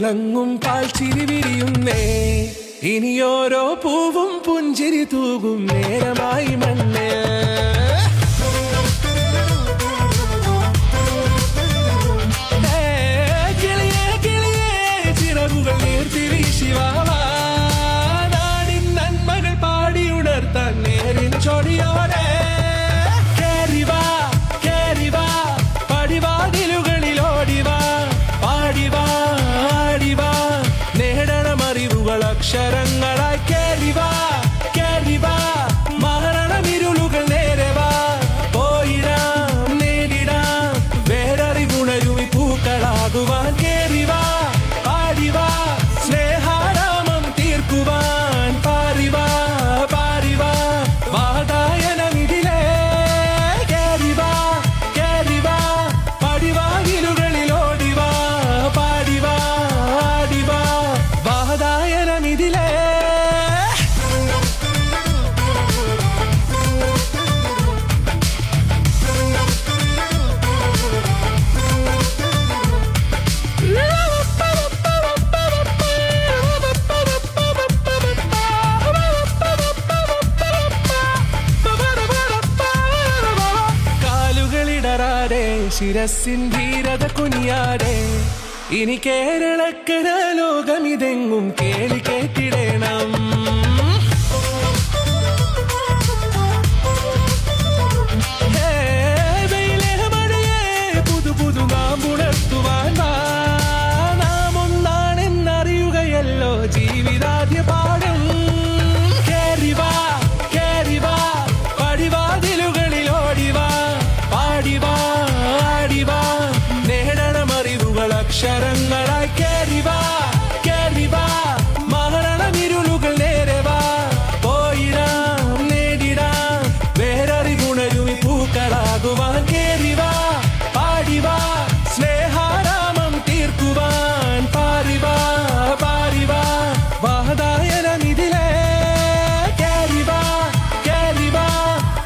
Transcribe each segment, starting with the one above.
തിളങ്ങും പാൽച്ചിരി വിരിയുന്നേ ഇനിയോരോ പൂവും പുഞ്ചിരി തൂകും നേരമായി മണ്ണേ അക്ഷരങ്ങളായി കേറിവാ കേറിവാ മരണമിരുളുകൾ നേരവാ പോയിടാം നേരിടാം വേററിവുണരുമി പൂക്കളാകുവാൻ കേറിവാ പാടിവാ സ്നേഹാരാമം തീർക്കുവാൻ പാറിവാ പാറിവാ വാതായനമിതിലേ കേറിവാ കേറിവാ പടിവാതിലുകളിലോടിവാ പാടിവാ ആടിവാ വാതായനമിതിലേ ശിരസിൻ ധീരത കുനിയാടെ ഇനി കേരളക്കര ലോകമിതെങ്ങും കേളി കേട്ടിടണം പുതു പുതു നാമ്പുണർത്തുവാൻ നാം ഒന്നാണെന്നറിയുകയല്ലോ ജീവിതാദ്യ പാഠം കേറിവാ കേറിവാ പടിവാതിലുകളിലോടിവാ പാടിവാ അക്ഷരങ്ങളായി കേറിവാ കേറിവാ മരണമിരുളുകൾ നേരവാ പോയിടാം നേരിടാം വേററിവുണരുമി പൂക്കളാകുവാൻ കേറിവാ പാടിവാ സ്നേഹാരാമം തീർക്കുവാൻ പാറിവാ പാറിവാ വാതായനമിതിലേ കേറിവാ കേറിവാ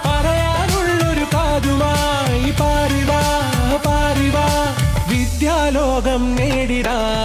പറയാനുള്ളൊരു കാതുമായി പാറിവാ പാറിവാ വിദ്യാലോകം നേടിടാം